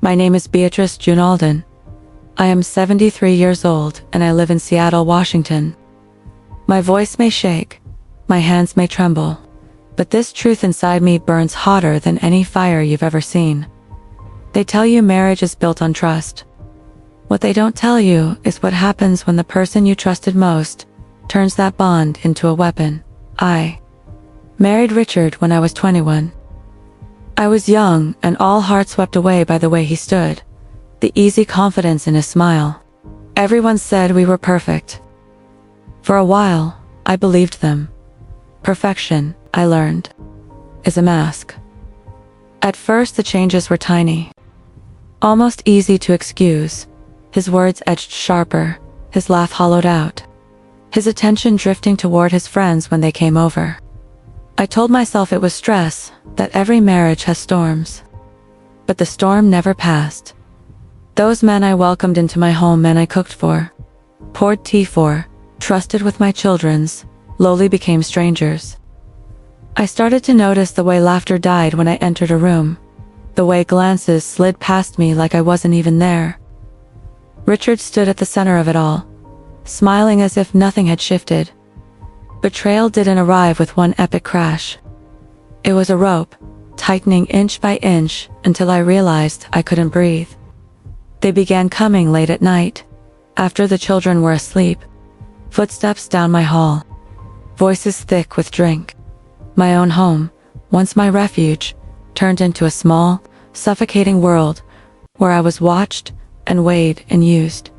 My name is Beatrice Jun Alden. I am 73 years old and I live in Seattle, Washington. My voice may shake, my hands may tremble, but this truth inside me burns hotter than any fire you've ever seen. They tell you marriage is built on trust. What they don't tell you is what happens when the person you trusted most turns that bond into a weapon. I married Richard when I was 21. I was young and all heart swept away by the way he stood, the easy confidence in his smile. Everyone said we were perfect. For a while, I believed them. Perfection, I learned, is a mask. At first the changes were tiny, almost easy to excuse. His words edged sharper, his laugh hollowed out, his attention drifting toward his friends when they came over. I told myself it was stress, that every marriage has storms. But the storm never passed. Those men I welcomed into my home, men I cooked for, poured tea for, trusted with my children's, lowly became strangers. I started to notice the way laughter died when I entered a room, the way glances slid past me like I wasn't even there. Richard stood at the center of it all, smiling as if nothing had shifted. Betrayal didn't arrive with one epic crash. It was a rope, tightening inch by inch until I realized I couldn't breathe. They began coming late at night, after the children were asleep. Footsteps down my hall, voices thick with drink. My own home, once my refuge, turned into a small, suffocating world where I was watched and weighed and used.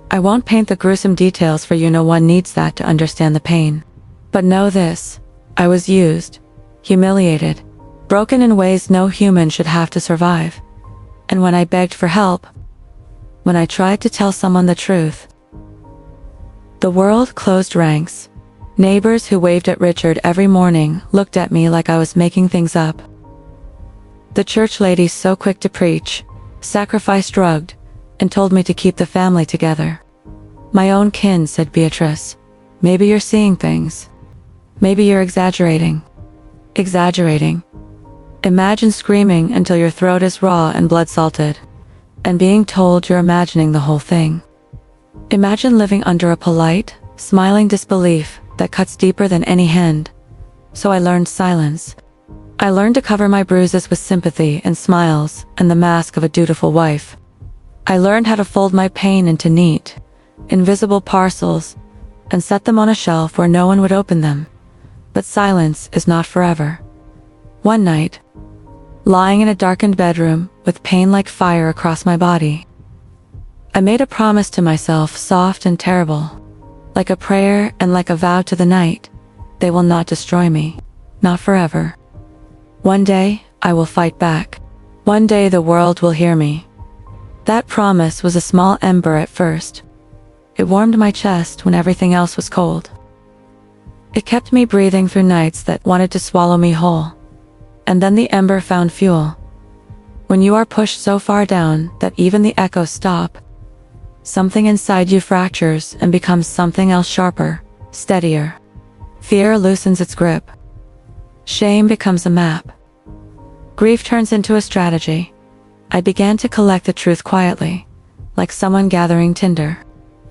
I won't paint the gruesome details for you, no one needs that to understand the pain. But know this, I was used, humiliated, broken in ways no human should have to survive. And when I begged for help, when I tried to tell someone the truth, the world closed ranks. Neighbors who waved at Richard every morning looked at me like I was making things up. The church ladies so quick to preach, sacrificed, drugged, and told me to keep the family together. My own kin said, Beatrice, maybe you're seeing things. Maybe you're exaggerating. Exaggerating. Imagine screaming until your throat is raw and blood salted, and being told you're imagining the whole thing. Imagine living under a polite, smiling disbelief that cuts deeper than any hand. So I learned silence. I learned to cover my bruises with sympathy and smiles and the mask of a dutiful wife. I learned how to fold my pain into neat, invisible parcels and set them on a shelf where no one would open them. But silence is not forever. One night, lying in a darkened bedroom with pain like fire across my body, I made a promise to myself, soft and terrible, like a prayer and like a vow to the night. They will not destroy me, not forever. One day, I will fight back. One day the world will hear me. That promise was a small ember at first. It warmed my chest when everything else was cold. It kept me breathing through nights that wanted to swallow me whole. And then the ember found fuel. When you are pushed so far down that even the echoes stop, something inside you fractures and becomes something else, sharper, steadier. Fear loosens its grip. Shame becomes a map. Grief turns into a strategy. I began to collect the truth quietly, like someone gathering tinder.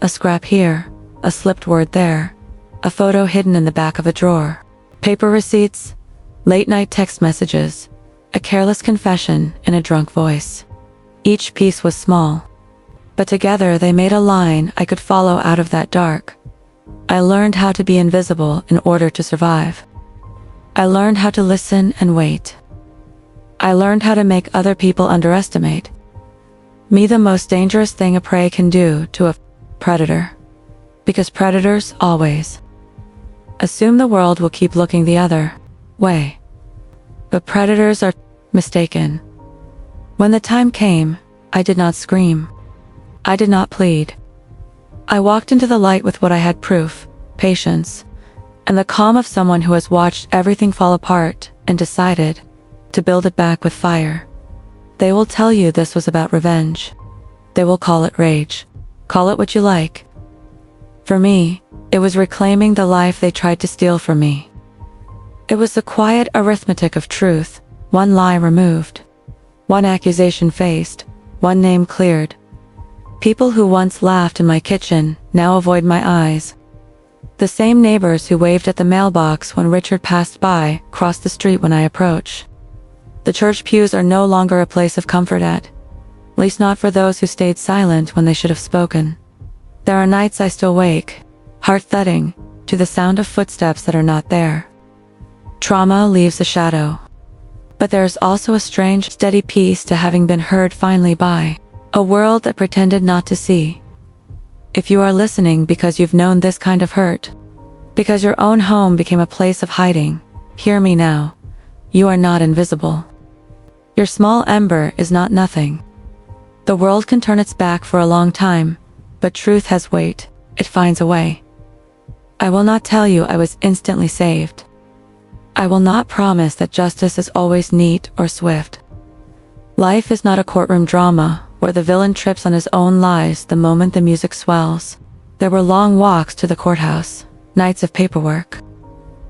A scrap here, a slipped word there, a photo hidden in the back of a drawer. Paper receipts, late-night text messages, a careless confession in a drunk voice. Each piece was small, but together they made a line I could follow out of that dark. I learned how to be invisible in order to survive. I learned how to listen and wait. I learned how to make other people underestimate me, the most dangerous thing a prey can do to a predator. Because predators always assume the world will keep looking the other way. But predators are mistaken. When the time came, I did not scream. I did not plead. I walked into the light with what I had: proof, patience, and the calm of someone who has watched everything fall apart and decided to build it back with fire. They will tell you this was about revenge. They will call it rage. Call it what you like. For me, it was reclaiming the life they tried to steal from me. It was the quiet arithmetic of truth, one lie removed, One accusation faced, one name cleared. People who once laughed in my kitchen now avoid my eyes. The same neighbors who waved at the mailbox when Richard passed by cross the street when I approach. The church pews are no longer a place of comfort at least not for those who stayed silent when they should have spoken. There are nights I still wake, heart thudding, to the sound of footsteps that are not there. Trauma leaves a shadow. But there is also a strange, steady peace to having been heard finally by a world that pretended not to see. If you are listening because you've known this kind of hurt, because your own home became a place of hiding, hear me now. You are not invisible. Your small ember is not nothing. The world can turn its back for a long time, but truth has weight. It finds a way. I will not tell you I was instantly saved. I will not promise that justice is always neat or swift. Life is not a courtroom drama where the villain trips on his own lies the moment the music swells. There were long walks to the courthouse, nights of paperwork.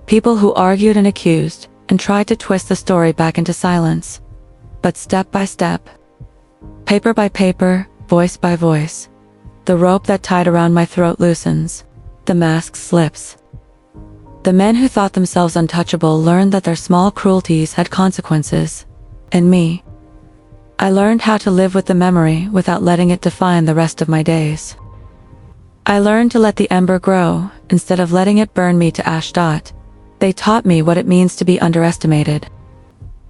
People who argued and accused and tried to twist the story back into silence. But step by step, paper by paper, voice by voice, the rope that tied around my throat loosens, the mask slips. The men who thought themselves untouchable learned that their small cruelties had consequences. And me, I learned how to live with the memory without letting it define the rest of my days. I learned to let the ember grow instead of letting it burn me to ash. They taught me what it means to be underestimated.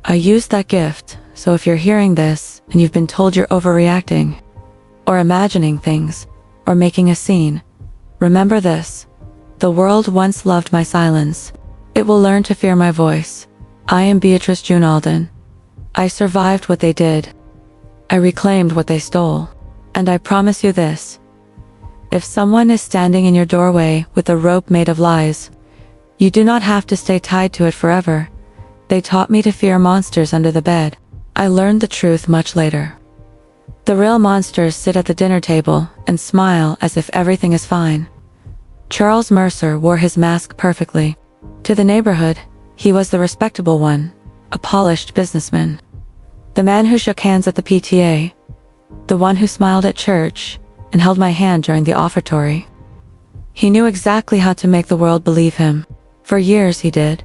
I used that gift, so if you're hearing this and you've been told you're overreacting, or imagining things, or making a scene, remember this. The world once loved my silence. It will learn to fear my voice. I am Beatrice Jun Alden. I survived what they did. I reclaimed what they stole. And I promise you this. If someone is standing in your doorway with a rope made of lies, you do not have to stay tied to it forever. They taught me to fear monsters under the bed. I learned the truth much later. The real monsters sit at the dinner table and smile as if everything is fine. Charles Mercer wore his mask perfectly. To the neighborhood, he was the respectable one, a polished businessman. The man who shook hands at the PTA. The one who smiled at church and held my hand during the offertory. He knew exactly how to make the world believe him. For years he did.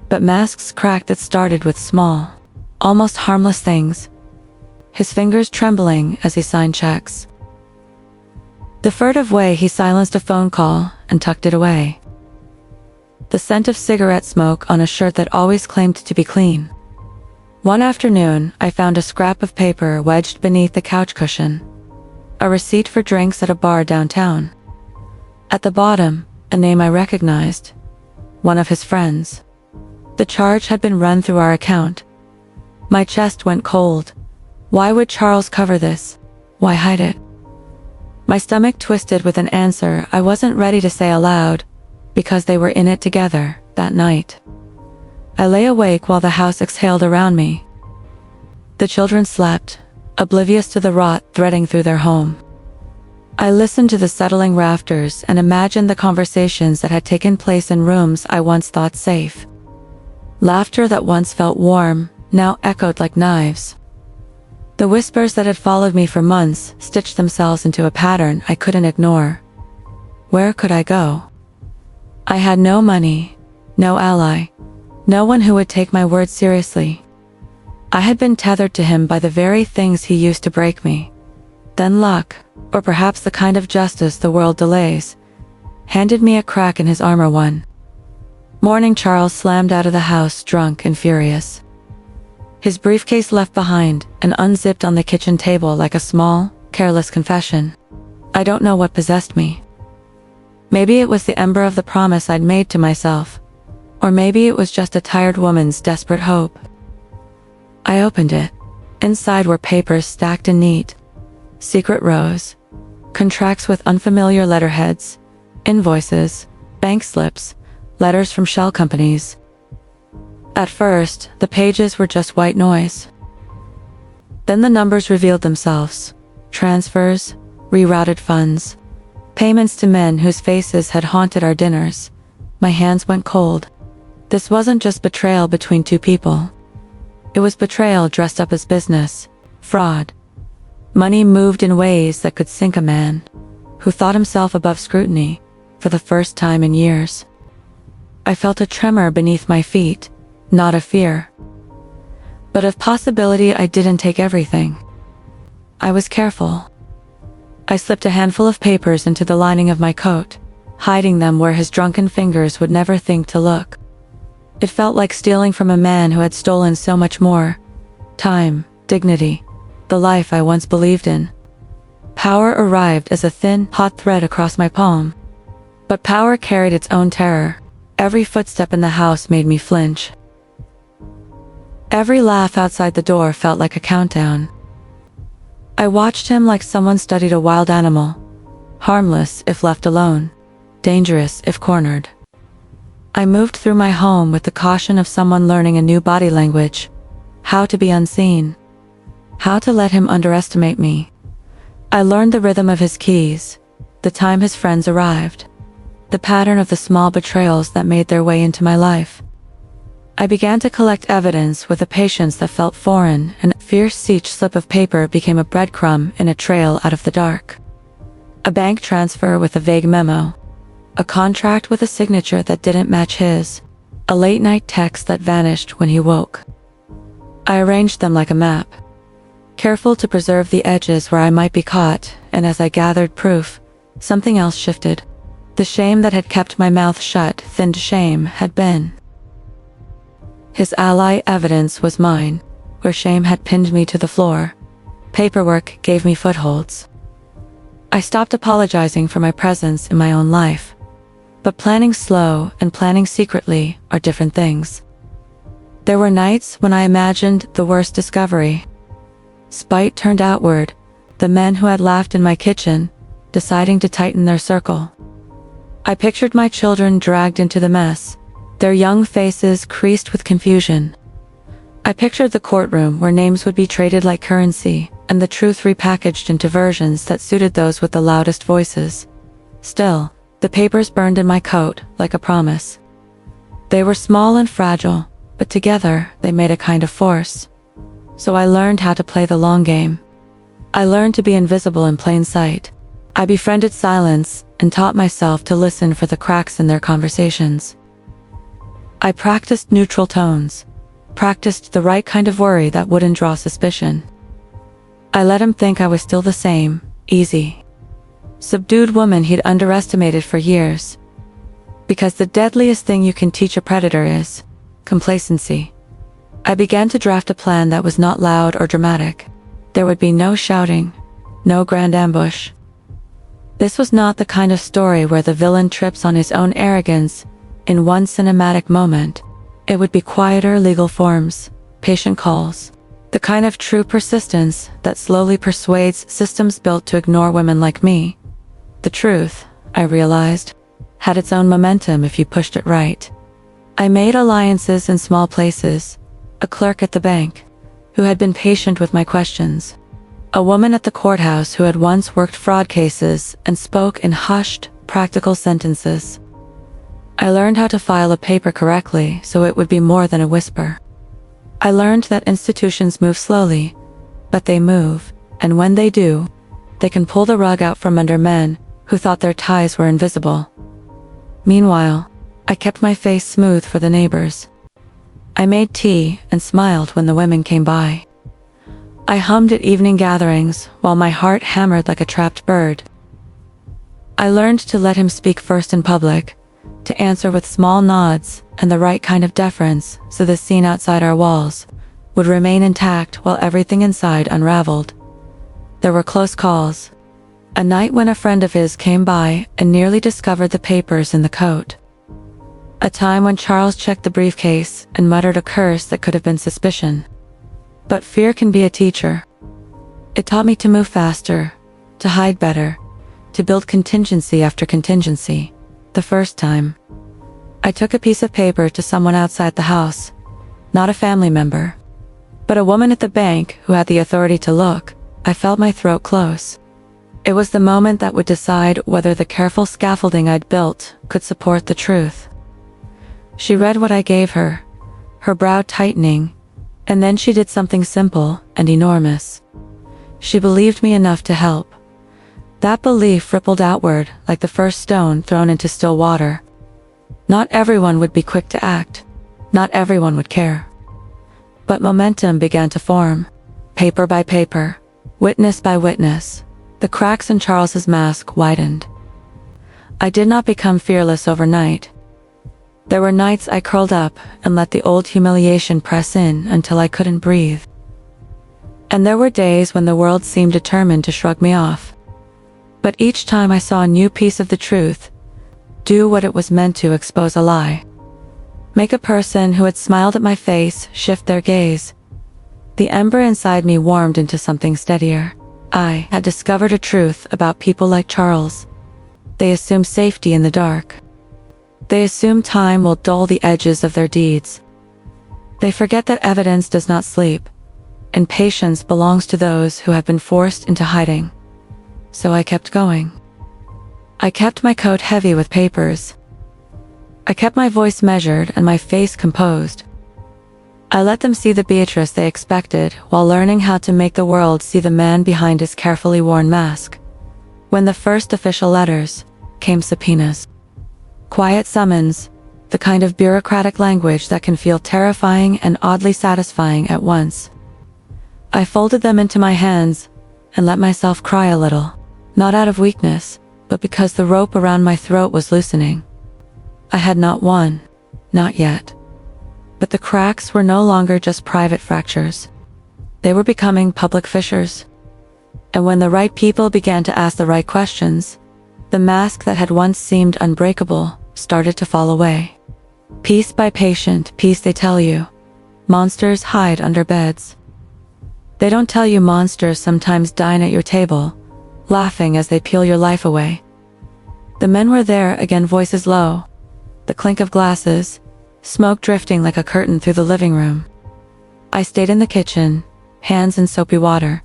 But masks cracked that started with small, almost harmless things. His fingers trembling as he signed checks. The furtive way he silenced a phone call and tucked it away. The scent of cigarette smoke on a shirt that always claimed to be clean. One afternoon, I found a scrap of paper wedged beneath the couch cushion. A receipt for drinks at a bar downtown. At the bottom, a name I recognized. One of his friends. The charge had been run through our account. My chest went cold. Why would Charles cover this? Why hide it? My stomach twisted with an answer I wasn't ready to say aloud, because they were in it together, that night. I lay awake while the house exhaled around me. The children slept, oblivious to the rot threading through their home. I listened to the settling rafters and imagined the conversations that had taken place in rooms I once thought safe. Laughter that once felt warm, now echoed like knives. The whispers that had followed me for months stitched themselves into a pattern I couldn't ignore. Where could I go? I had no money, no ally, no one who would take my words seriously. I had been tethered to him by the very things he used to break me. Then luck, or perhaps the kind of justice the world delays, handed me a crack in his armor one morning. Charles slammed out of the house drunk and furious. His briefcase left behind and unzipped on the kitchen table like a small, careless confession. I don't know what possessed me. Maybe it was the ember of the promise I'd made to myself. Or maybe it was just a tired woman's desperate hope. I opened it. Inside were papers stacked and neat. Secret rows. Contracts with unfamiliar letterheads. Invoices. Bank slips. Letters from shell companies. At first, the pages were just white noise. Then the numbers revealed themselves. Transfers. Rerouted funds. Payments to men whose faces had haunted our dinners. My hands went cold. This wasn't just betrayal between two people. It was betrayal dressed up as business, fraud. Money moved in ways that could sink a man who thought himself above scrutiny for the first time in years. I felt a tremor beneath my feet, not of fear, but of possibility. I didn't take everything. I was careful. I slipped a handful of papers into the lining of my coat, hiding them where his drunken fingers would never think to look. It felt like stealing from a man who had stolen so much more: time, dignity, the life I once believed in. Power arrived as a thin, hot thread across my palm. But power carried its own terror. Every footstep in the house made me flinch. Every laugh outside the door felt like a countdown. I watched him like someone studied a wild animal, harmless if left alone, dangerous if cornered. I moved through my home with the caution of someone learning a new body language: how to be unseen, how to let him underestimate me. I learned the rhythm of his keys, the time his friends arrived, the pattern of the small betrayals that made their way into my life. I began to collect evidence with a patience that felt foreign, and each slip of paper became a breadcrumb in a trail out of the dark. A bank transfer with a vague memo, a contract with a signature that didn't match his, a late-night text that vanished when he woke. I arranged them like a map, careful to preserve the edges where I might be caught, and as I gathered proof, something else shifted. The shame that had kept my mouth shut thinned. Shame had been his ally, evidence was mine. Where shame had pinned me to the floor, paperwork gave me footholds. I stopped apologizing for my presence in my own life. But planning slow and planning secretly are different things. There were nights when I imagined the worst discovery. Spite turned outward, the men who had laughed in my kitchen, deciding to tighten their circle. I pictured my children dragged into the mess, their young faces creased with confusion. I pictured the courtroom where names would be traded like currency, and the truth repackaged into versions that suited those with the loudest voices. Still, the papers burned in my coat like a promise. They were small and fragile, but together they made a kind of force. So I learned how to play the long game. I learned to be invisible in plain sight. I befriended silence and taught myself to listen for the cracks in their conversations. I practiced neutral tones, practiced the right kind of worry that wouldn't draw suspicion. I let him think I was still the same, easy, subdued woman he'd underestimated for years. Because the deadliest thing you can teach a predator is complacency. I began to draft a plan that was not loud or dramatic. There would be no shouting, no grand ambush. This was not the kind of story where the villain trips on his own arrogance in one cinematic moment. It would be quieter legal forms, patient calls, the kind of true persistence that slowly persuades systems built to ignore women like me. The truth, I realized, had its own momentum if you pushed it right. I made alliances in small places, a clerk at the bank, who had been patient with my questions, a woman at the courthouse who had once worked fraud cases and spoke in hushed, practical sentences. I learned how to file a paper correctly so it would be more than a whisper. I learned that institutions move slowly, but they move, and when they do, they can pull the rug out from under men who thought their ties were invisible. Meanwhile, I kept my face smooth for the neighbors. I made tea and smiled when the women came by. I hummed at evening gatherings while my heart hammered like a trapped bird. I learned to let him speak first in public, to answer with small nods and the right kind of deference so the scene outside our walls would remain intact while everything inside unraveled. There were close calls. A night when a friend of his came by and nearly discovered the papers in the coat. A time when Charles checked the briefcase and muttered a curse that could have been suspicion. But fear can be a teacher. It taught me to move faster, to hide better, to build contingency after contingency. The first time, I took a piece of paper to someone outside the house, not a family member, but a woman at the bank who had the authority to look. I felt my throat close. It was the moment that would decide whether the careful scaffolding I'd built could support the truth. She read what I gave her, her brow tightening, And then she did something simple and enormous. She believed me enough to help. That belief rippled outward like the first stone thrown into still water. Not everyone would be quick to act. Not everyone would care. But momentum began to form. Paper by paper, witness by witness, the cracks in Charles's mask widened. I did not become fearless overnight. There were nights I curled up and let the old humiliation press in until I couldn't breathe. And there were days when the world seemed determined to shrug me off. But each time I saw a new piece of the truth, do what it was meant to expose a lie. Make a person who had smiled at my face shift their gaze. The ember inside me warmed into something steadier. I had discovered a truth about people like Charles. They assume safety in the dark. They assume time will dull the edges of their deeds. They forget that evidence does not sleep, and patience belongs to those who have been forced into hiding. So I kept going. I kept my coat heavy with papers. I kept my voice measured and my face composed. I let them see the Beatrice they expected while learning how to make the world see the man behind his carefully worn mask. When the first official letters came, subpoenas. Quiet summons, the kind of bureaucratic language that can feel terrifying and oddly satisfying at once. I folded them into my hands and let myself cry a little, not out of weakness, but because the rope around my throat was loosening. I had not won, not yet. But the cracks were no longer just private fractures. They were becoming public fissures. And when the right people began to ask the right questions, the mask that had once seemed unbreakable started to fall away. Piece by patient piece, they tell you, monsters hide under beds. They don't tell you monsters sometimes dine at your table, laughing as they peel your life away. The men were there again, voices low, the clink of glasses, smoke drifting like a curtain through the living room. I stayed in the kitchen, hands in soapy water,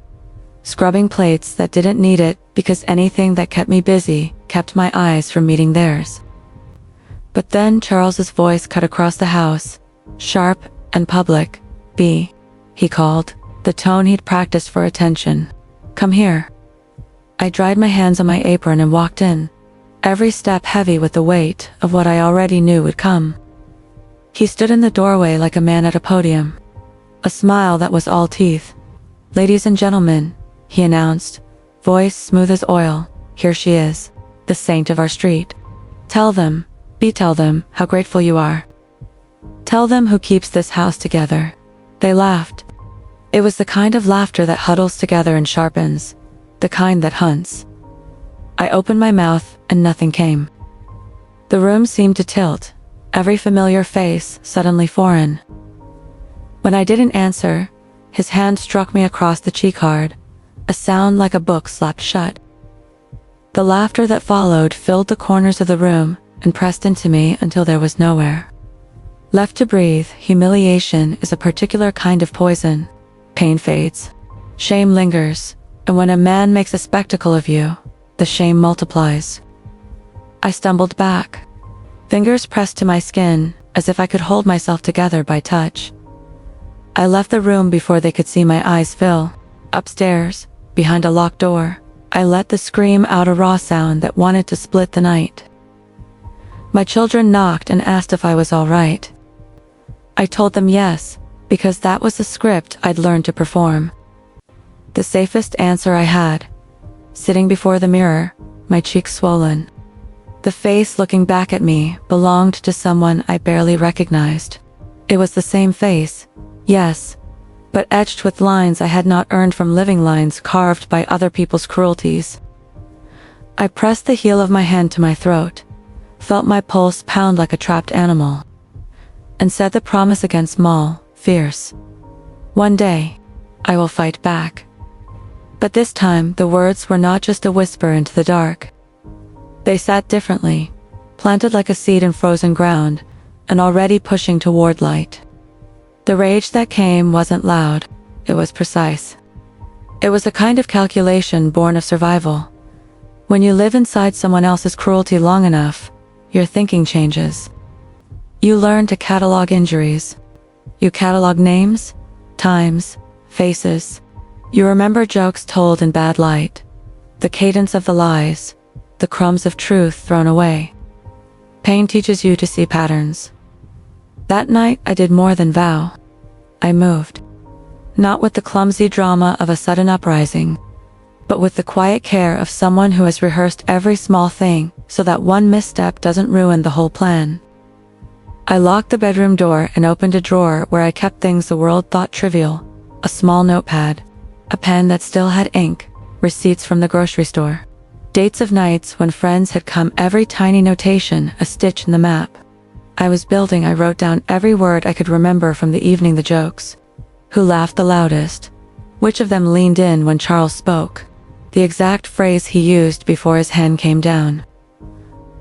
scrubbing plates that didn't need it because anything that kept me busy kept my eyes from meeting theirs. But then Charles's voice cut across the house, sharp and public. "B," he called, the tone he'd practiced for attention. "Come here." I dried my hands on my apron and walked in, every step heavy with the weight of what I already knew would come. He stood in the doorway like a man at a podium, a smile that was all teeth. "Ladies and gentlemen," he announced, voice smooth as oil, "here she is, the saint of our street. Tell them, tell them how grateful you are. Tell them who keeps this house together." They laughed. It was the kind of laughter that huddles together and sharpens, the kind that hunts. I opened my mouth and nothing came. The room seemed to tilt, every familiar face suddenly foreign. When I didn't answer, his hand struck me across the cheek hard, a sound like a book slapped shut. The laughter that followed filled the corners of the room and pressed into me until there was nowhere left to breathe. Humiliation is a particular kind of poison. Pain fades, shame lingers, and when a man makes a spectacle of you, the shame multiplies. I stumbled back, fingers pressed to my skin as if I could hold myself together by touch. I left the room before they could see my eyes fill. Upstairs, behind a locked door, I let the scream out, a raw sound that wanted to split the night. My children knocked and asked if I was all right. I told them yes, because that was the script I'd learned to perform. The safest answer I had, sitting before the mirror, my cheeks swollen. The face looking back at me belonged to someone I barely recognized. It was the same face, yes, but etched with lines I had not earned from living, lines carved by other people's cruelties. I pressed the heel of my hand to my throat, felt my pulse pound like a trapped animal, and said the promise again, small, fierce. "One day, I will fight back." But this time the words were not just a whisper into the dark. They sat differently, planted like a seed in frozen ground, and already pushing toward light. The rage that came wasn't loud, it was precise. It was a kind of calculation born of survival. When you live inside someone else's cruelty long enough, your thinking changes. You learn to catalog injuries. You catalog names, times, faces. You remember jokes told in bad light, the cadence of the lies, the crumbs of truth thrown away. Pain teaches you to see patterns. That night I did more than vow. I moved. Not with the clumsy drama of a sudden uprising, but with the quiet care of someone who has rehearsed every small thing so that one misstep doesn't ruin the whole plan. I locked the bedroom door and opened a drawer where I kept things the world thought trivial, a small notepad, a pen that still had ink, receipts from the grocery store, dates of nights when friends had come, every tiny notation a stitch in the map. I wrote down every word I could remember from the evening, the jokes. Who laughed the loudest? Which of them leaned in when Charles spoke? The exact phrase he used before his hand came down.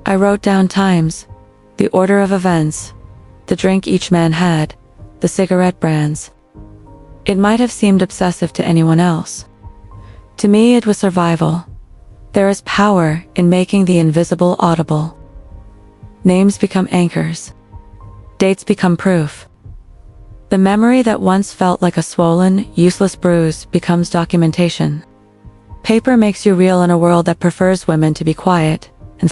I wrote down times, the order of events, the drink each man had, the cigarette brands. It might have seemed obsessive to anyone else. To me it was survival. There is power in making the invisible audible. Names become anchors. Dates become proof. The memory that once felt like a swollen, useless bruise becomes documentation. Paper makes you real in a world that prefers women to be quiet and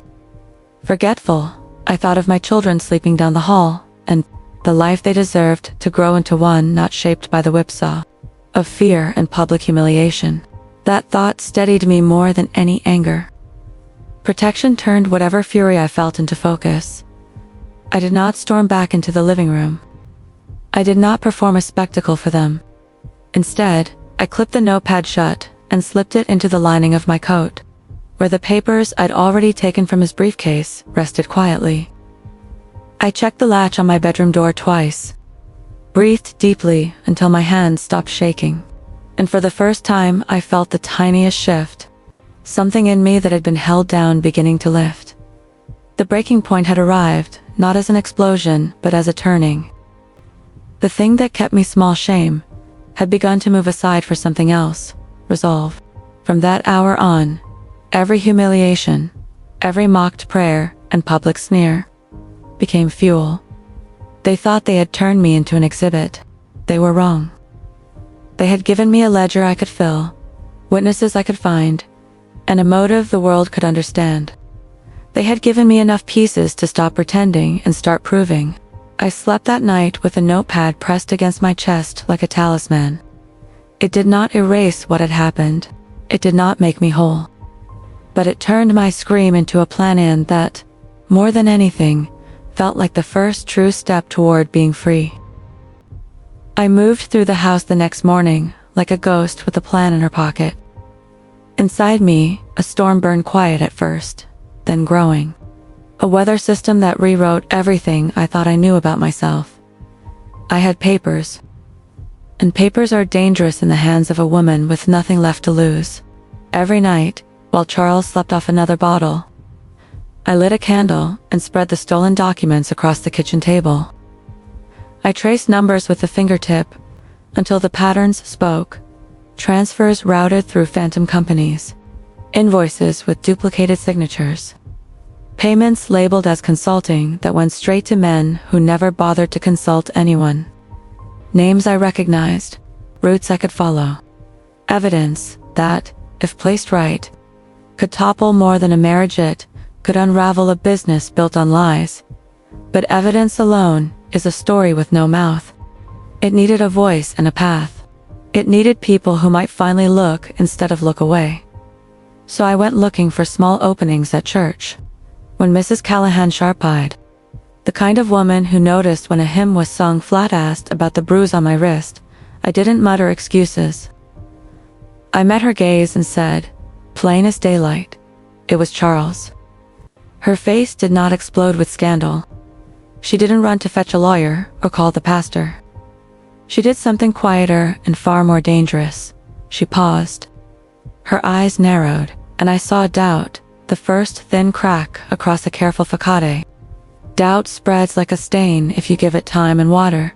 forgetful. I thought of my children sleeping down the hall, and the life they deserved to grow into one not shaped by the whipsaw of fear and public humiliation. That thought steadied me more than any anger. Protection turned whatever fury I felt into focus. I did not storm back into the living room. I did not perform a spectacle for them. Instead, I clipped the notepad shut and slipped it into the lining of my coat, where the papers I'd already taken from his briefcase rested quietly. I checked the latch on my bedroom door twice, breathed deeply until my hands stopped shaking, and for the first time I felt the tiniest shift, something in me that had been held down beginning to lift. The breaking point had arrived, not as an explosion, but as a turning. The thing that kept me small, shame, had begun to move aside for something else, resolve. From that hour on, every humiliation, every mocked prayer and public sneer became fuel. They thought they had turned me into an exhibit. They were wrong. They had given me a ledger I could fill, witnesses I could find, and a motive the world could understand. They had given me enough pieces to stop pretending and start proving. I slept that night with a notepad pressed against my chest like a talisman. It did not erase what had happened. It did not make me whole. But it turned my scream into a plan that, more than anything, felt like the first true step toward being free. I moved through the house the next morning, like a ghost with a plan in her pocket. Inside me, a storm burned quiet at first, then growing. A weather system that rewrote everything I thought I knew about myself. I had papers. And papers are dangerous in the hands of a woman with nothing left to lose. Every night, while Charles slept off another bottle, I lit a candle and spread the stolen documents across the kitchen table. I traced numbers with the fingertip until the patterns spoke. Transfers routed through phantom companies. Invoices with duplicated signatures. Payments labeled as consulting that went straight to men who never bothered to consult anyone. Names I recognized, routes I could follow. Evidence that, if placed right, could topple more than a marriage. It could unravel a business built on lies. But evidence alone is a story with no mouth. It needed a voice and a path. It needed people who might finally look instead of look away. So I went looking for small openings at church. When Mrs. Callahan sharp-eyed, the kind of woman who noticed when a hymn was sung, flat-asked about the bruise on my wrist, I didn't mutter excuses. I met her gaze and said, plain as daylight, it was Charles. Her face did not explode with scandal. She didn't run to fetch a lawyer or call the pastor. She did something quieter and far more dangerous. She paused. Her eyes narrowed, and I saw doubt, the first thin crack across a careful facade. Doubt spreads like a stain if you give it time and water.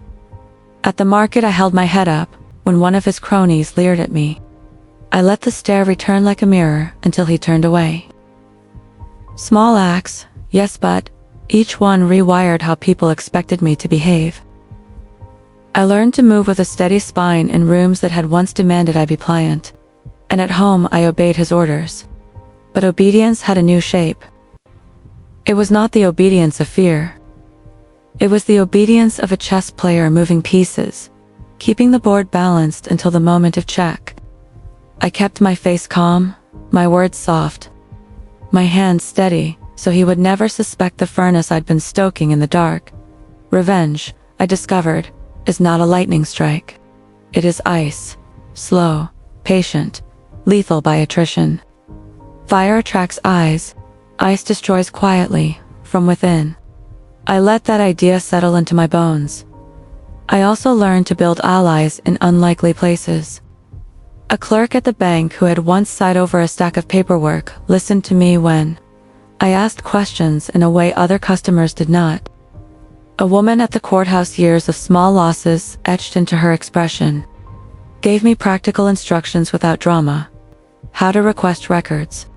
At the market I held my head up when one of his cronies leered at me. I let the stare return like a mirror until he turned away. Small acts, yes, but each one rewired how people expected me to behave. I learned to move with a steady spine in rooms that had once demanded I be pliant. And at home I obeyed his orders. But obedience had a new shape. It was not the obedience of fear. It was the obedience of a chess player moving pieces, keeping the board balanced until the moment of check. I kept my face calm, my words soft, my hands steady, so he would never suspect the furnace I'd been stoking in the dark. Revenge, I discovered, is not a lightning strike. It is ice, slow, patient, lethal by attrition. Fire attracts eyes, ice destroys quietly, from within. I let that idea settle into my bones. I also learned to build allies in unlikely places. A clerk at the bank who had once sighed over a stack of paperwork listened to me when I asked questions in a way other customers did not. A woman at the courthouse, years of small losses etched into her expression, gave me practical instructions without drama. How to request records,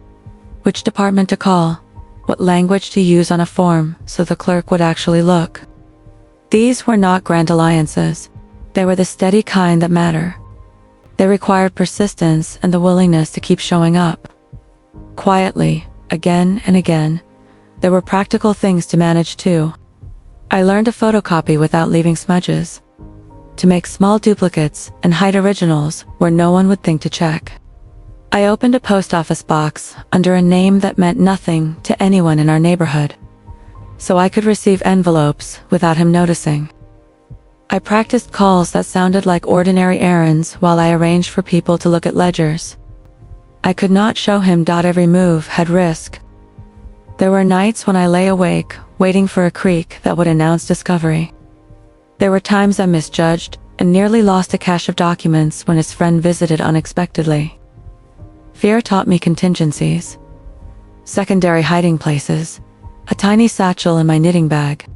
which department to call, what language to use on a form so the clerk would actually look. These were not grand alliances. They were the steady kind that matter. They required persistence and the willingness to keep showing up. Quietly, again and again, there were practical things to manage too. I learned to photocopy without leaving smudges, to make small duplicates and hide originals where no one would think to check. I opened a post office box under a name that meant nothing to anyone in our neighborhood, so I could receive envelopes without him noticing. I practiced calls that sounded like ordinary errands while I arranged for people to look at ledgers. I could not show him every move had risk. There were nights when I lay awake, waiting for a creak that would announce discovery. There were times I misjudged and nearly lost a cache of documents when his friend visited unexpectedly. Fear taught me contingencies, secondary hiding places, a tiny satchel in my knitting bag,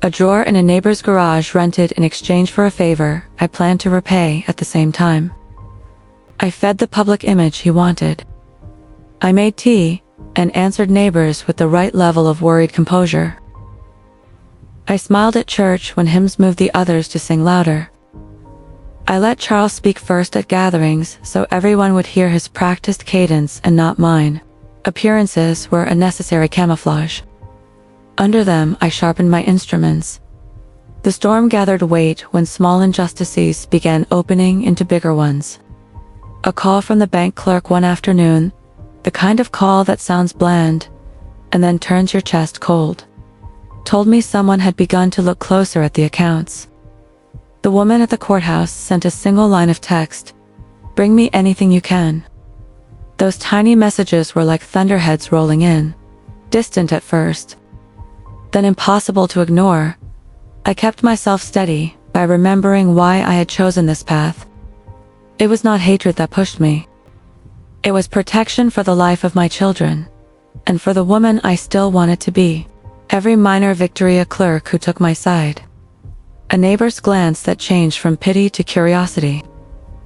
a drawer in a neighbor's garage rented in exchange for a favor I planned to repay at the same time. I fed the public image he wanted. I made tea and answered neighbors with the right level of worried composure. I smiled at church when hymns moved the others to sing louder. I let Charles speak first at gatherings so everyone would hear his practiced cadence and not mine. Appearances were a necessary camouflage. Under them, I sharpened my instruments. The storm gathered weight when small injustices began opening into bigger ones. A call from the bank clerk one afternoon, the kind of call that sounds bland and then turns your chest cold, told me someone had begun to look closer at the accounts. The woman at the courthouse sent a single line of text, "Bring me anything you can." Those tiny messages were like thunderheads rolling in, distant at first, then impossible to ignore. I kept myself steady by remembering why I had chosen this path. It was not hatred that pushed me. It was protection for the life of my children, and for the woman I still wanted to be. Every minor victory, a clerk who took my side, a neighbor's glance that changed from pity to curiosity,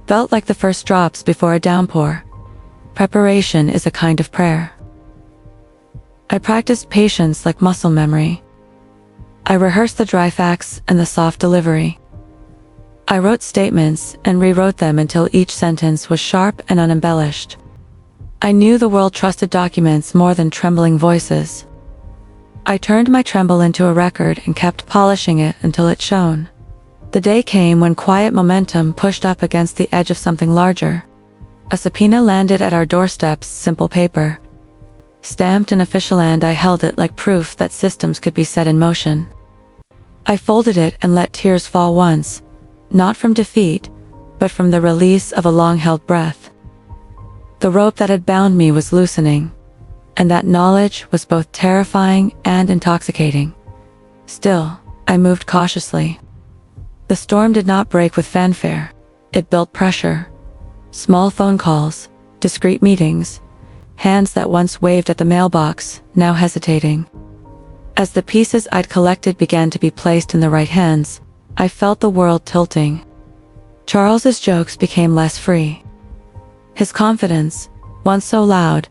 felt like the first drops before a downpour. Preparation is a kind of prayer. I practiced patience like muscle memory. I rehearsed the dry facts and the soft delivery. I wrote statements and rewrote them until each sentence was sharp and unembellished. I knew the world trusted documents more than trembling voices. I turned my tremble into a record and kept polishing it until it shone. The day came when quiet momentum pushed up against the edge of something larger. A subpoena landed at our doorsteps, simple paper, stamped in official, and I held it like proof that systems could be set in motion. I folded it and let tears fall once, not from defeat, but from the release of a long-held breath. The rope that had bound me was loosening, and that knowledge was both terrifying and intoxicating. Still, I moved cautiously. The storm did not break with fanfare. It built pressure. Small phone calls, discreet meetings, hands that once waved at the mailbox, now hesitating. As the pieces I'd collected began to be placed in the right hands, I felt the world tilting. Charles's jokes became less free. His confidence, once so loud,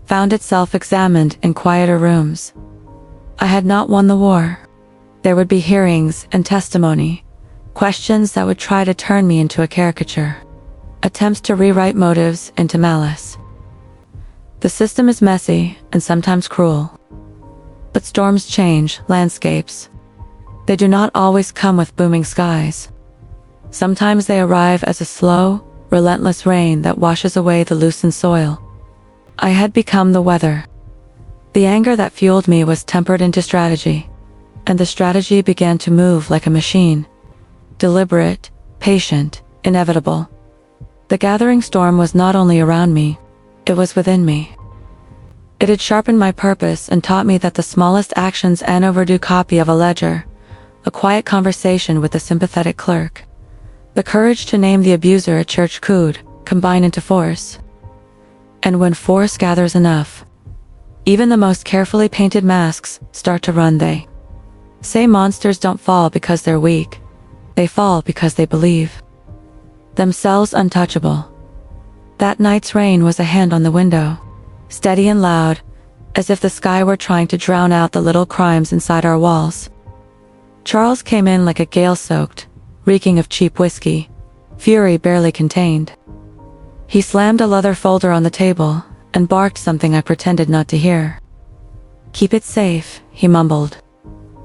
found itself examined in quieter rooms. I had not won the war. There would be hearings and testimony, Questions that would try to turn me into a caricature. Attempts to rewrite motives into malice. The system is messy and sometimes cruel. But storms change landscapes. They do not always come with booming skies. Sometimes they arrive as a slow, relentless rain that washes away the loosened soil. I had become the weather. The anger that fueled me was tempered into strategy, and the strategy began to move like a machine. Deliberate, patient, inevitable. The gathering storm was not only around me, it was within me. It had sharpened my purpose and taught me that the smallest actions, an overdue copy of a ledger, a quiet conversation with a sympathetic clerk, the courage to name the abuser at church could combine into force. And when force gathers enough, even the most carefully painted masks start to run. They say monsters don't fall because they're weak. They fall because they believe themselves untouchable. That night's rain was a hand on the window, steady and loud, as if the sky were trying to drown out the little crimes inside our walls. Charles came in like a gale-soaked, reeking of cheap whiskey, fury barely contained. He slammed a leather folder on the table and barked something I pretended not to hear. "Keep it safe," he mumbled,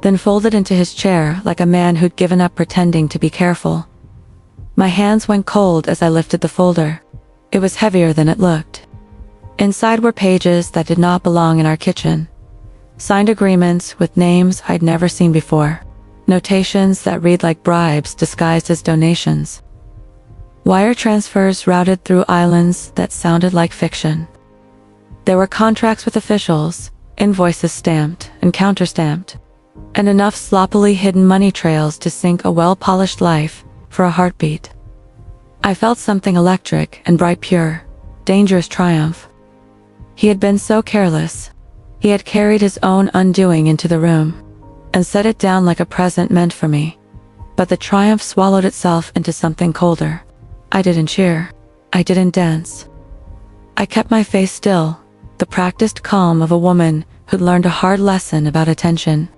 then folded into his chair like a man who'd given up pretending to be careful. My hands went cold as I lifted the folder. It was heavier than it looked. Inside were pages that did not belong in our kitchen. Signed agreements with names I'd never seen before. Notations that read like bribes disguised as donations. Wire transfers routed through islands that sounded like fiction. There were contracts with officials, invoices stamped and counterstamped, and enough sloppily hidden money trails to sink a well-polished life for a heartbeat. I felt something electric and bright, pure, dangerous triumph. He had been so careless. He had carried his own undoing into the room and set it down like a present meant for me. But the triumph swallowed itself into something colder. I didn't cheer. I didn't dance. I kept my face still, the practiced calm of a woman who'd learned a hard lesson about attention.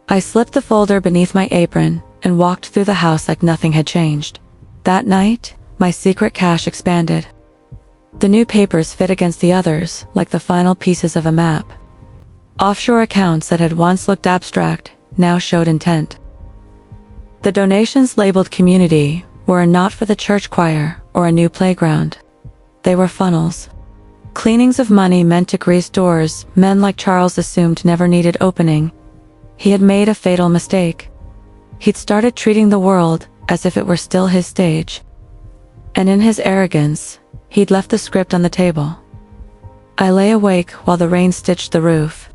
I slipped the folder beneath my apron and walked through the house like nothing had changed. That night, my secret cache expanded. The new papers fit against the others like the final pieces of a map. Offshore accounts that had once looked abstract now showed intent. The donations labeled community were not for the church choir or a new playground. They were funnels. Cleanings of money meant to grease doors men like Charles assumed never needed opening. He had made a fatal mistake. He'd started treating the world as if it were still his stage. And in his arrogance, he'd left the script on the table. I lay awake while the rain stitched the roof.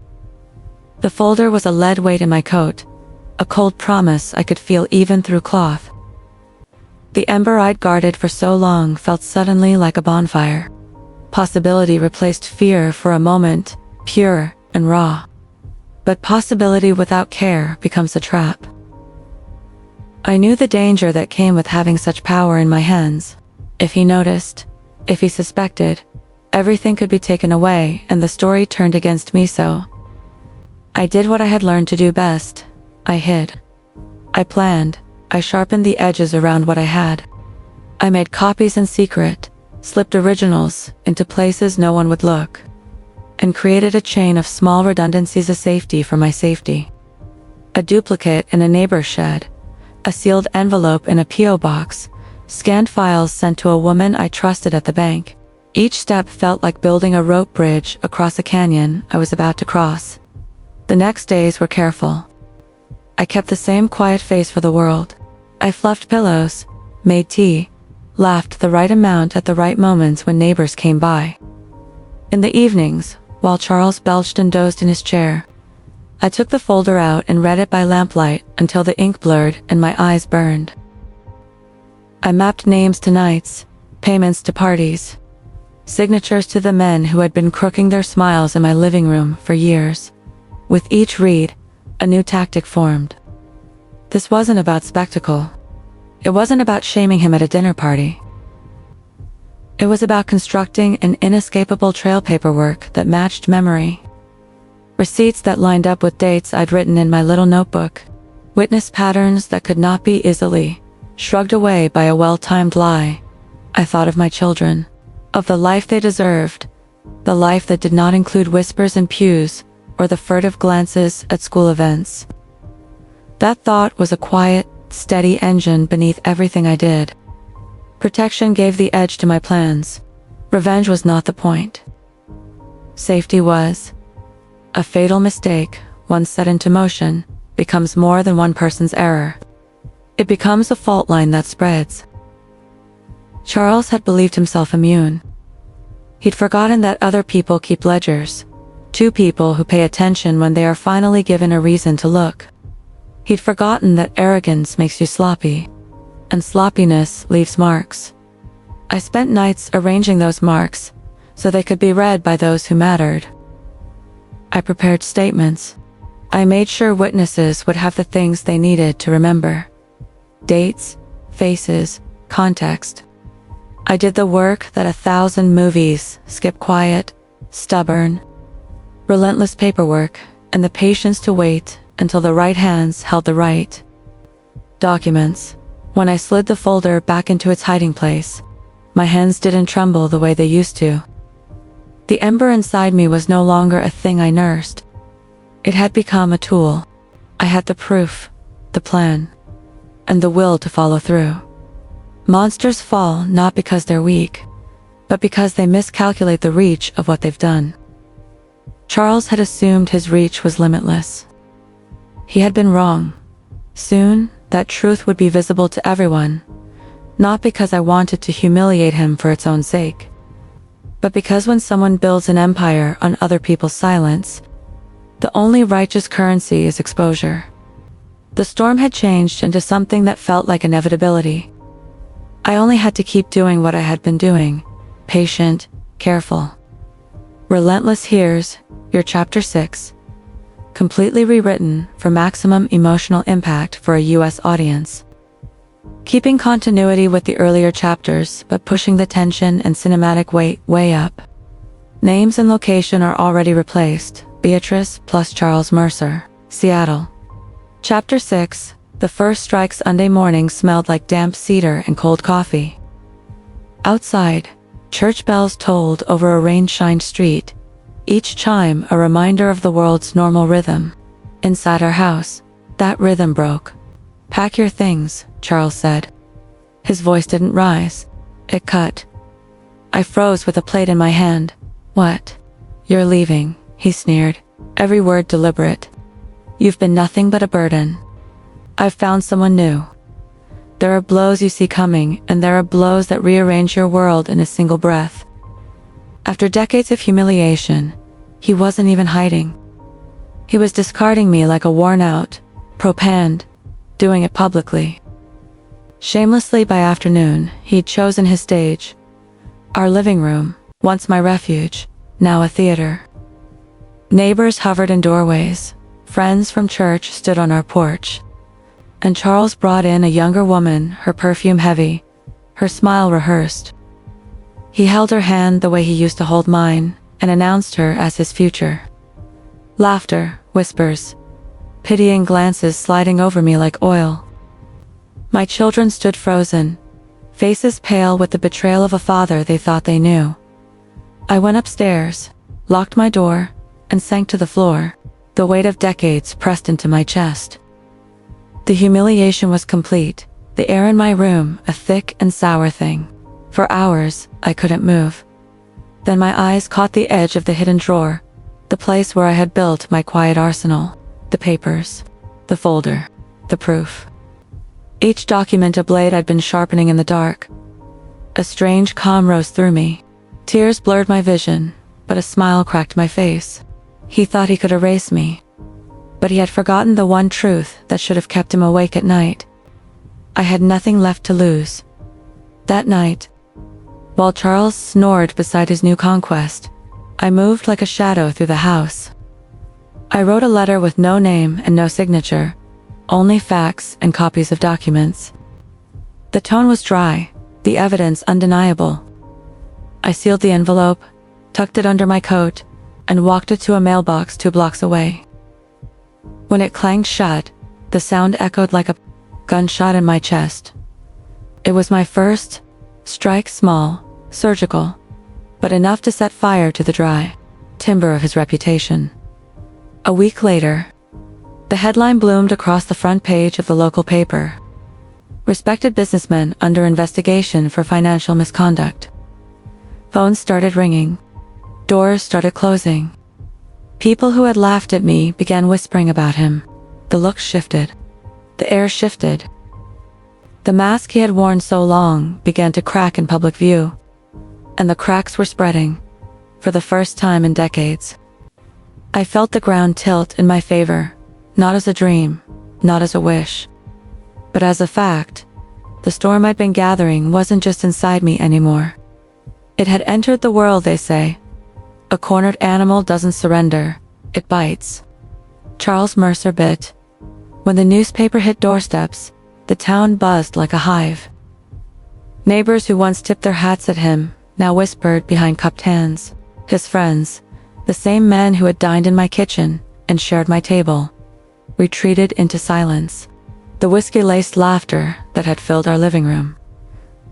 The folder was a lead weight in my coat, a cold promise I could feel even through cloth. The ember I'd guarded for so long felt suddenly like a bonfire. Possibility replaced fear for a moment, pure and raw. But possibility without care becomes a trap. I knew the danger that came with having such power in my hands. If he noticed, if he suspected, everything could be taken away and the story turned against me. So I did what I had learned to do best. I hid. I planned. I sharpened the edges around what I had. I made copies in secret, slipped originals into places no one would look, and created a chain of small redundancies of safety for my safety. A duplicate in a neighbor's shed, a sealed envelope in a P.O. box, scanned files sent to a woman I trusted at the bank. Each step felt like building a rope bridge across a canyon I was about to cross. The next days were careful. I kept the same quiet face for the world. I fluffed pillows, made tea, laughed the right amount at the right moments when neighbors came by. In the evenings, while Charles belched and dozed in his chair, I took the folder out and read it by lamplight until the ink blurred and my eyes burned. I mapped names to nights, payments to parties, signatures to the men who had been crooking their smiles in my living room for years. With each read, a new tactic formed. This wasn't about spectacle. It wasn't about shaming him at a dinner party. It was about constructing an inescapable trail, paperwork that matched memory. Receipts that lined up with dates I'd written in my little notebook. Witness patterns that could not be easily shrugged away by a well-timed lie. I thought of my children, of the life they deserved, the life that did not include whispers in pews or the furtive glances at school events. That thought was a quiet, steady engine beneath everything I did. Protection gave the edge to my plans. Revenge was not the point. Safety was. A fatal mistake, once set into motion, becomes more than one person's error. It becomes a fault line that spreads. Charles had believed himself immune. He'd forgotten that other people keep ledgers, two people who pay attention when they are finally given a reason to look. He'd forgotten that arrogance makes you sloppy, and sloppiness leaves marks. I spent nights arranging those marks so they could be read by those who mattered. I prepared statements. I made sure witnesses would have the things they needed to remember. Dates, faces, context. I did the work that 1,000 movies skip: quiet, stubborn, relentless paperwork, and the patience to wait until the right hands held the right documents. When I slid the folder back into its hiding place, my hands didn't tremble the way they used to. The ember inside me was no longer a thing I nursed. It had become a tool. I had the proof, the plan, and the will to follow through. Monsters fall not because they're weak, but because they miscalculate the reach of what they've done. Charles had assumed his reach was limitless. He had been wrong. Soon, that truth would be visible to everyone, not because I wanted to humiliate him for its own sake, but because when someone builds an empire on other people's silence, the only righteous currency is exposure. The storm had changed into something that felt like inevitability. I only had to keep doing what I had been doing, patient, careful. Relentless Here's Your Chapter 6, completely rewritten for maximum emotional impact for a US audience. Keeping continuity with the earlier chapters, but pushing the tension and cinematic weight way up. Names and location are already replaced. Beatrice plus Charles Mercer, Seattle. Chapter 6, The first strike. Sunday morning smelled like damp cedar and cold coffee. Outside, church bells tolled over a rain-shined street, each chime a reminder of the world's normal rhythm. Inside our house, that rhythm broke. "Pack your things," Charles said. His voice didn't rise. It cut. I froze with a plate in my hand. "What? You're leaving," he sneered, every word deliberate. "You've been nothing but a burden. I've found someone new." There are blows you see coming, and there are blows that rearrange your world in a single breath. After decades of humiliation, he wasn't even hiding. He was discarding me like a worn-out propand, doing it publicly. Shamelessly by afternoon, he'd chosen his stage. Our living room, once my refuge, now a theater. Neighbors hovered in doorways. Friends from church stood on our porch. And Charles brought in a younger woman, her perfume heavy, her smile rehearsed. He held her hand the way he used to hold mine, and announced her as his future. Laughter, whispers, pitying glances sliding over me like oil. My children stood frozen, faces pale with the betrayal of a father they thought they knew. I went upstairs, locked my door, and sank to the floor, the weight of decades pressed into my chest. The humiliation was complete, the air in my room a thick and sour thing. For hours, I couldn't move. Then my eyes caught the edge of the hidden drawer, the place where I had built my quiet arsenal, the papers, the folder, the proof. Each document a blade I'd been sharpening in the dark. A strange calm rose through me. Tears blurred my vision, but a smile cracked my face. He thought he could erase me, but he had forgotten the one truth that should have kept him awake at night. I had nothing left to lose. That night, while Charles snored beside his new conquest, I moved like a shadow through the house. I wrote a letter with no name and no signature, only facts and copies of documents. The tone was dry, the evidence undeniable. I sealed the envelope, tucked it under my coat, and walked it to a mailbox 2 blocks away. When it clanged shut, The sound echoed like a gunshot in my chest. It was my first strike, small, surgical, but enough to set fire to the dry timber of his reputation. A week later, the headline bloomed across the front page of the local paper. Respected businessman under investigation for financial misconduct. Phones started ringing. Doors started closing. People who had laughed at me began whispering about him. The looks shifted. The air shifted. The mask he had worn so long began to crack in public view. And the cracks were spreading. For the first time in decades. I felt the ground tilt in my favor, not as a dream, not as a wish, but as a fact. The storm I'd been gathering wasn't just inside me anymore. It had entered the world, they say. A cornered animal doesn't surrender, it bites. Charles Mercer bit. When the newspaper hit doorsteps, the town buzzed like a hive. Neighbors who once tipped their hats at him now whispered behind cupped hands. His friends, the same men who had dined in my kitchen and shared my table, retreated into silence. The whiskey-laced laughter that had filled our living room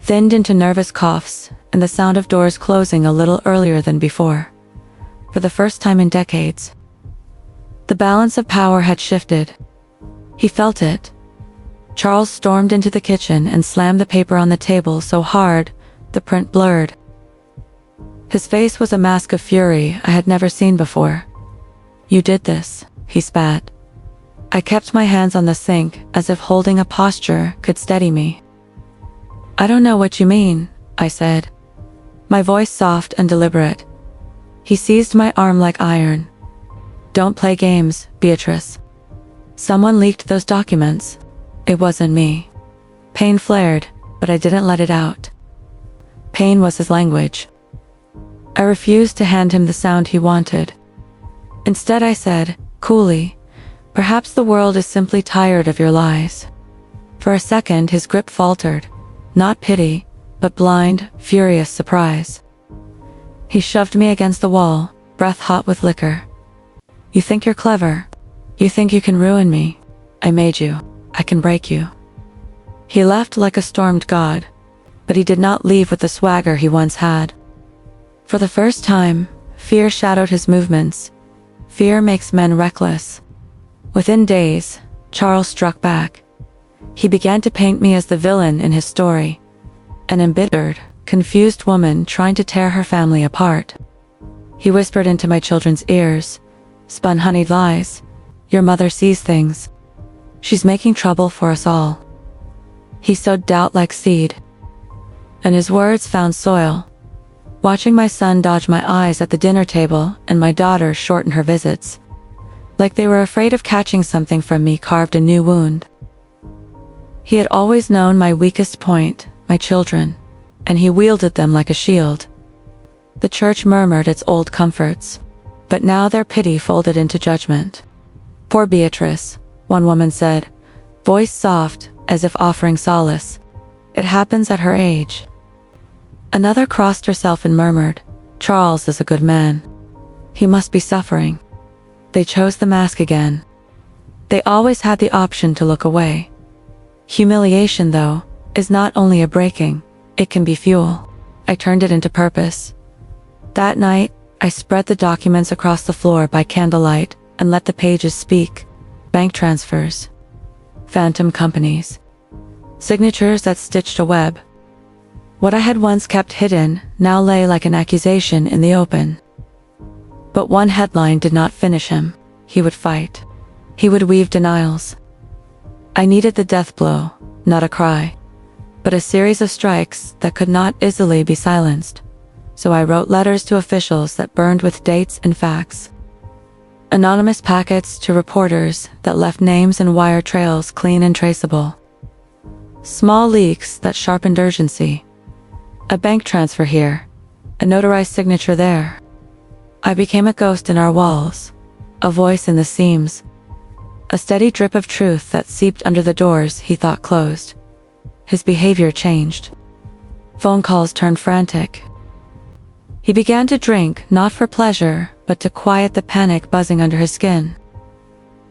thinned into nervous coughs and the sound of doors closing a little earlier than before. For the first time in decades, the balance of power had shifted. He felt it. Charles stormed into the kitchen and slammed the paper on the table so hard, the print blurred. His face was a mask of fury I had never seen before. "You did this," he spat. I kept my hands on the sink as if holding a posture could steady me. "I don't know what you mean," I said, my voice soft and deliberate. He seized my arm like iron. "Don't play games, Beatrice. Someone leaked those documents. It wasn't me." Pain flared, but I didn't let it out. Pain was his language. I refused to hand him the sound he wanted. Instead I said, coolly, "Perhaps the world is simply tired of your lies." For a second his grip faltered, not pity, but blind, furious surprise. He shoved me against the wall, breath hot with liquor. "You think you're clever? You think you can ruin me? I made you. I can break you." He left like a stormed god, but he did not leave with the swagger he once had. For the first time, fear shadowed his movements. Fear makes men reckless. Within days, Charles struck back. He began to paint me as the villain in his story, an embittered, confused woman trying to tear her family apart. He whispered into my children's ears, spun honeyed lies. "Your mother sees things. She's making trouble for us all." He sowed doubt like seed, and his words found soil. Watching my son dodge my eyes at the dinner table and my daughter shorten her visits, like they were afraid of catching something from me, carved a new wound. He had always known my weakest point, my children, and he wielded them like a shield. The church murmured its old comforts, but now their pity folded into judgment. "Poor Beatrice," one woman said, voice soft, as if offering solace. "It happens at her age." Another crossed herself and murmured, "Charles is a good man. He must be suffering." They chose the mask again. They always had the option to look away. Humiliation, though, is not only a breaking, it can be fuel. I turned it into purpose. That night, I spread the documents across the floor by candlelight and let the pages speak. Bank transfers, phantom companies, signatures that stitched a web. What I had once kept hidden now lay like an accusation in the open. But one headline did not finish him. He would fight. He would weave denials. I needed the death blow, not a cry, but a series of strikes that could not easily be silenced. So I wrote letters to officials that burned with dates and facts. Anonymous packets to reporters that left names and wire trails clean and traceable. Small leaks that sharpened urgency. A bank transfer here, a notarized signature there. I became a ghost in our walls, a voice in the seams, a steady drip of truth that seeped under the doors he thought closed. His behavior changed. Phone calls turned frantic. He began to drink, not for pleasure, but to quiet the panic buzzing under his skin.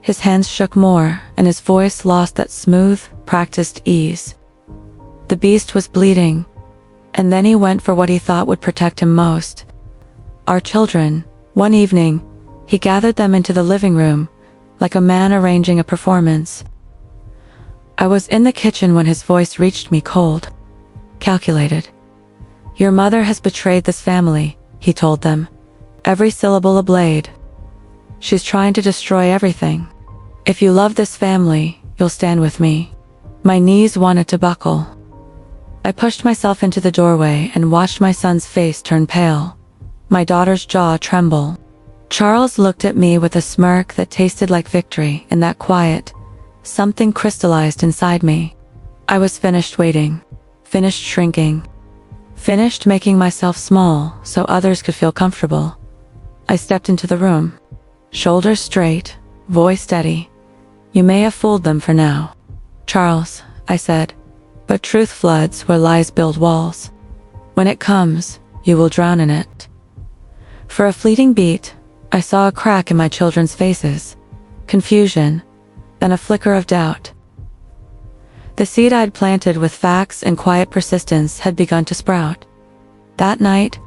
His hands shook more, and his voice lost that smooth, practiced ease. The beast was bleeding, and then he went for what he thought would protect him most. Our children. One evening, he gathered them into the living room, like a man arranging a performance. I was in the kitchen when his voice reached me, cold, calculated. "Your mother has betrayed this family," he told them, every syllable a blade. "She's trying to destroy everything. If you love this family, you'll stand with me." My knees wanted to buckle. I pushed myself into the doorway and watched my son's face turn pale, my daughter's jaw tremble. Charles looked at me with a smirk that tasted like victory. In that quiet, something crystallized inside me. I was finished waiting, finished shrinking, finished making myself small so others could feel comfortable. I stepped into the room, shoulders straight, voice steady. "You may have fooled them for now, Charles," I said, "but truth floods where lies build walls. When it comes, you will drown in it." For a fleeting beat, I saw a crack in my children's faces, confusion, then a flicker of doubt. The seed I'd planted with facts and quiet persistence had begun to sprout. That night,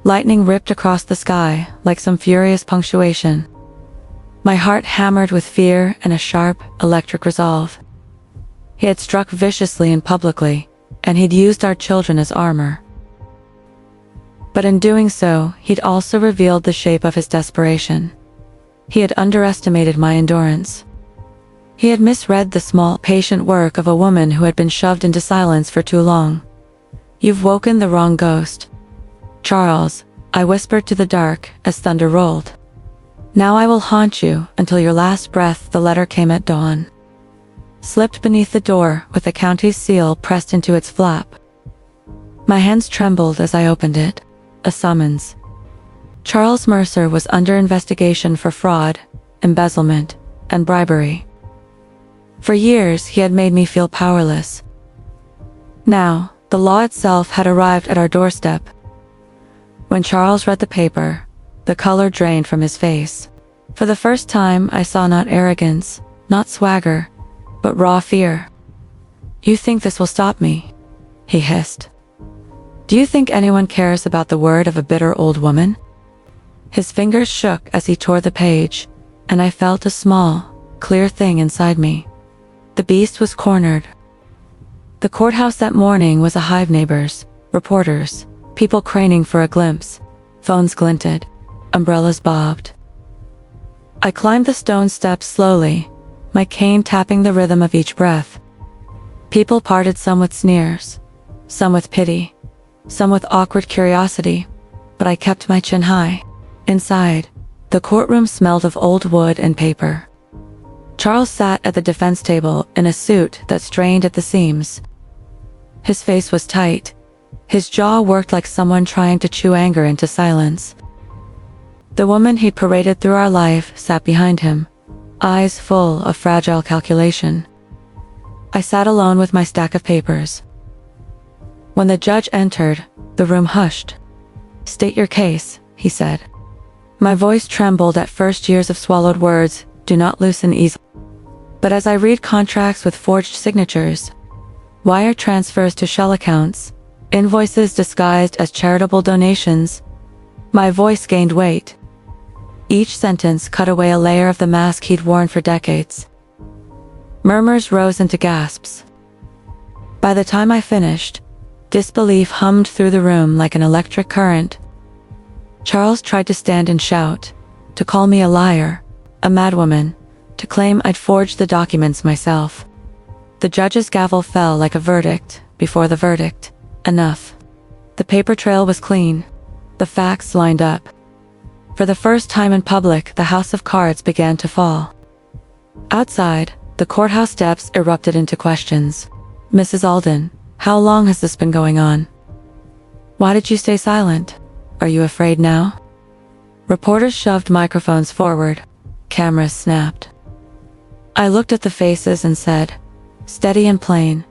lightning ripped across the sky like some furious punctuation. My heart hammered with fear and a sharp, electric resolve. He had struck viciously and publicly, and he'd used our children as armor. But in doing so, he'd also revealed the shape of his desperation. He had underestimated my endurance. He had misread the small, patient work of a woman who had been shoved into silence for too long. "You've woken the wrong ghost, Charles," I whispered to the dark as thunder rolled. "Now I will haunt you until your last breath." The letter came at dawn, slipped beneath the door with the county's seal pressed into its flap. My hands trembled as I opened it. A summons. Charles Mercer was under investigation for fraud, embezzlement, and bribery. For years, he had made me feel powerless. Now, the law itself had arrived at our doorstep. When Charles read the paper, the color drained from his face. For the first time, I saw not arrogance, not swagger, but raw fear. "You think this will stop me?" he hissed. "Do you think anyone cares about the word of a bitter old woman?" His fingers shook as he tore the page, and I felt a small, clear thing inside me. The beast was cornered. The courthouse that morning was a hive. Neighbors, reporters, people craning for a glimpse. Phones glinted, umbrellas bobbed. I climbed the stone steps slowly, my cane tapping the rhythm of each breath. People parted, some with sneers, some with pity, some with awkward curiosity, but I kept my chin high. Inside, the courtroom smelled of old wood and paper. Charles sat at the defense table in a suit that strained at the seams. His face was tight. His jaw worked like someone trying to chew anger into silence. The woman he'd paraded through our life sat behind him, eyes full of fragile calculation. I sat alone with my stack of papers. When the judge entered, the room hushed. "State your case," he said. My voice trembled at first. Years of swallowed words do not loosen easily. But as I read contracts with forged signatures, wire transfers to shell accounts, invoices disguised as charitable donations, my voice gained weight. Each sentence cut away a layer of the mask he'd worn for decades. Murmurs rose into gasps. By the time I finished, disbelief hummed through the room like an electric current. Charles tried to stand and shout, to call me a liar, a madwoman, to claim I'd forged the documents myself. The judge's gavel fell like a verdict before the verdict. Enough. The paper trail was clean. The facts lined up. For the first time in public, the house of cards began to fall. Outside, the courthouse steps erupted into questions. "Mrs. Alden, how long has this been going on? Why did you stay silent? Are you afraid now?" Reporters shoved microphones forward. Cameras snapped. I looked at the faces and said, steady and plain,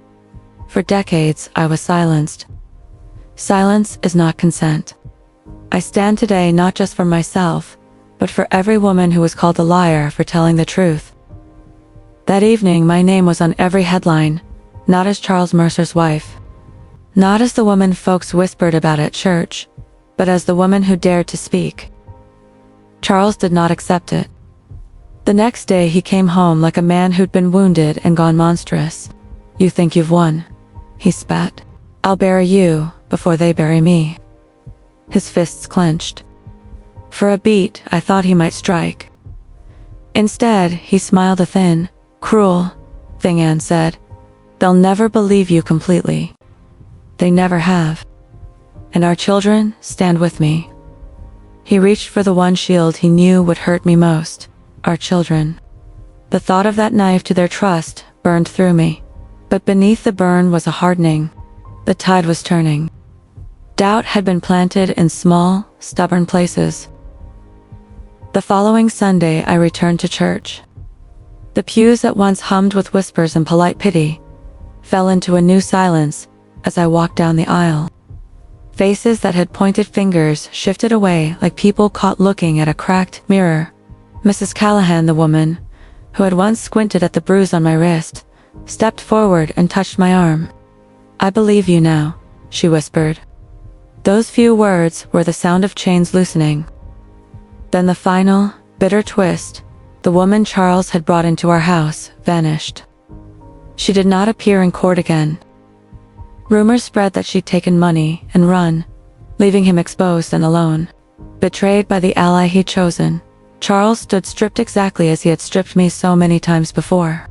"For decades I was silenced. Silence is not consent. I stand today not just for myself, but for every woman who was called a liar for telling the truth." That evening, my name was on every headline, not as Charles Mercer's wife, not as the woman folks whispered about at church, but as the woman who dared to speak. Charles did not accept it. The next day he came home like a man who'd been wounded and gone monstrous. "You think you've won," he spat. "I'll bury you before they bury me." His fists clenched. For a beat, I thought he might strike. Instead, he smiled a thin, cruel thing and said, "They'll never believe you completely. They never have. And our children stand with me." He reached for the one shield he knew would hurt me most, our children. The thought of that knife to their trust burned through me. But beneath the burn was a hardening. The tide was turning. Doubt had been planted in small, stubborn places. The following Sunday, I returned to church. The pews that once hummed with whispers and polite pity fell into a new silence as I walked down the aisle. Faces that had pointed fingers shifted away like people caught looking at a cracked mirror. Mrs. Callahan, the woman who had once squinted at the bruise on my wrist, stepped forward and touched my arm. "I believe you now," she whispered. Those few words were the sound of chains loosening. Then the final, bitter twist, the woman Charles had brought into our house, vanished. She did not appear in court again. Rumors spread that she'd taken money and run, leaving him exposed and alone. Betrayed by the ally he'd chosen, Charles stood stripped exactly as he had stripped me so many times before.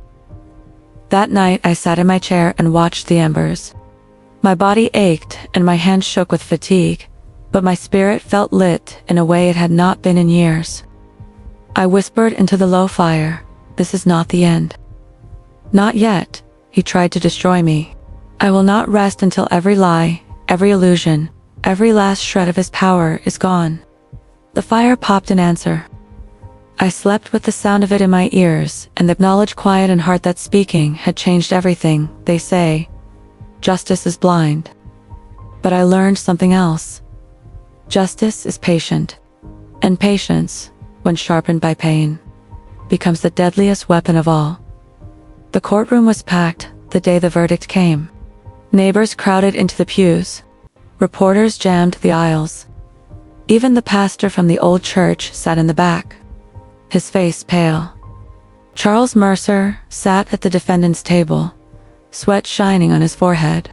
That night I sat in my chair and watched the embers. My body ached and my hands shook with fatigue, but my spirit felt lit in a way it had not been in years. I whispered into the low fire, "This is not the end." "Not yet," he tried to destroy me. "I will not rest until every lie, every illusion, every last shred of his power is gone." The fire popped in answer. I slept with the sound of it in my ears, and the knowledge, quiet and heart, that speaking had changed everything. They say, justice is blind. But I learned something else. Justice is patient, and patience, when sharpened by pain, becomes the deadliest weapon of all. The courtroom was packed the day the verdict came. Neighbors crowded into the pews. Reporters jammed the aisles. Even the pastor from the old church sat in the back, his face pale. Charles Mercer sat at the defendant's table, sweat shining on his forehead.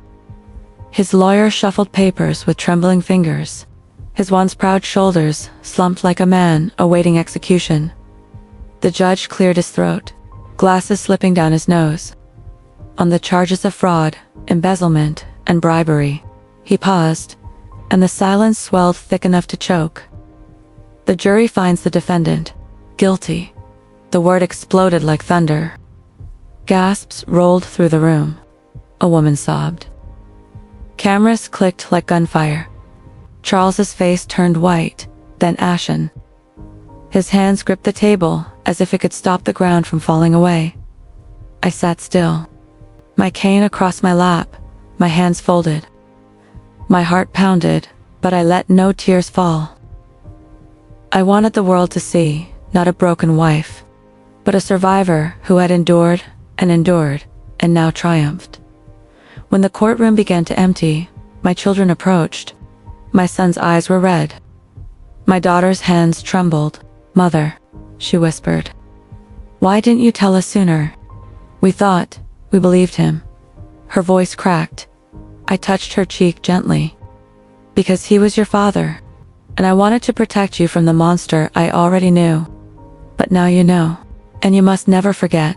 His lawyer shuffled papers with trembling fingers, his once proud shoulders slumped like a man awaiting execution. The judge cleared his throat, glasses slipping down his nose. On the charges of fraud, embezzlement, and bribery. He paused, and the silence swelled thick enough to choke. "The jury finds the defendant guilty." The word exploded like thunder. Gasps rolled through the room. A woman sobbed. Cameras clicked like gunfire. Charles's face turned white, then ashen. His hands gripped the table as if it could stop the ground from falling away. I sat still, my cane across my lap, my hands folded. My heart pounded, but I let no tears fall. I wanted the world to see, not a broken wife, but a survivor who had endured, and now triumphed. When the courtroom began to empty, my children approached. My son's eyes were red. My daughter's hands trembled. "Mother," she whispered, "why didn't you tell us sooner? We thought, we believed him." Her voice cracked. I touched her cheek gently. "Because he was your father, and I wanted to protect you from the monster I already knew. But now you know, and you must never forget."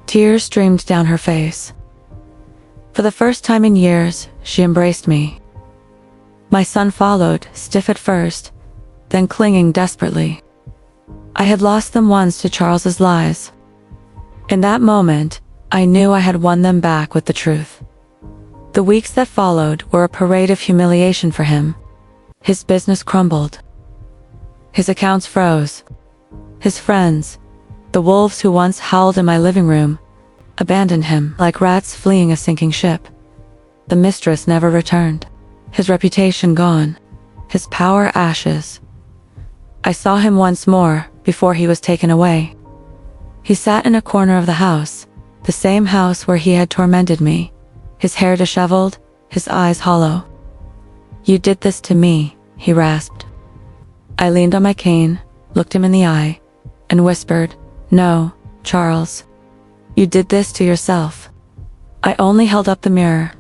Tears streamed down her face. For the first time in years, she embraced me. My son followed, stiff at first, then clinging desperately. I had lost them once to Charles's lies. In that moment, I knew I had won them back with the truth. The weeks that followed were a parade of humiliation for him. His business crumbled. His accounts froze. His friends, the wolves who once howled in my living room, abandoned him like rats fleeing a sinking ship. The mistress never returned. His reputation gone. His power ashes. I saw him once more before he was taken away. He sat in a corner of the house, the same house where he had tormented me, his hair disheveled, his eyes hollow. "You did this to me," he rasped. I leaned on my cane, looked him in the eye, and whispered, "No, Charles. You did this to yourself." I only held up the mirror.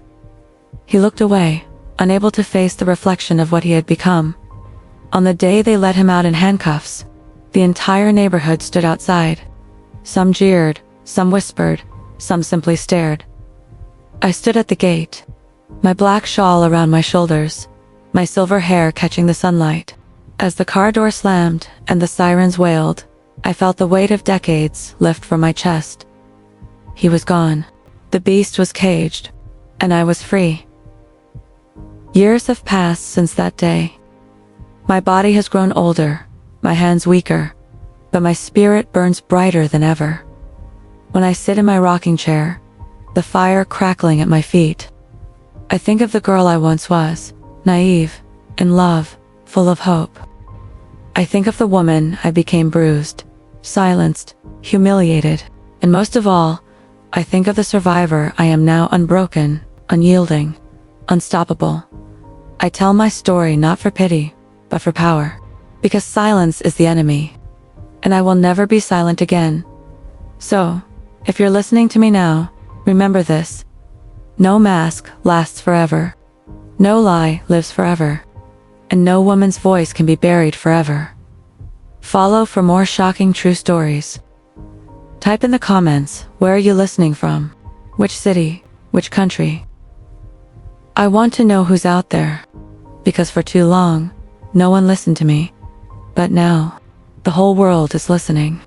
He looked away, unable to face the reflection of what he had become. On the day they let him out in handcuffs, the entire neighborhood stood outside. Some jeered, some whispered, some simply stared. I stood at the gate, my black shawl around my shoulders, my silver hair catching the sunlight. As the car door slammed and the sirens wailed, I felt the weight of decades lift from my chest. He was gone. The beast was caged, and I was free. Years have passed since that day. My body has grown older, my hands weaker, but my spirit burns brighter than ever. When I sit in my rocking chair, the fire crackling at my feet, I think of the girl I once was, naive, in love, full of hope. I think of the woman I became, bruised, silenced, humiliated, and most of all, I think of the survivor I am now, unbroken, unyielding, unstoppable. I tell my story not for pity, but for power, because silence is the enemy, and I will never be silent again. So, if you're listening to me now, remember this. No mask lasts forever. No lie lives forever. And no woman's voice can be buried forever. Follow for more shocking true stories. Type in the comments, where are you listening from? Which city? Which country? I want to know who's out there. Because for too long, no one listened to me. But now, the whole world is listening.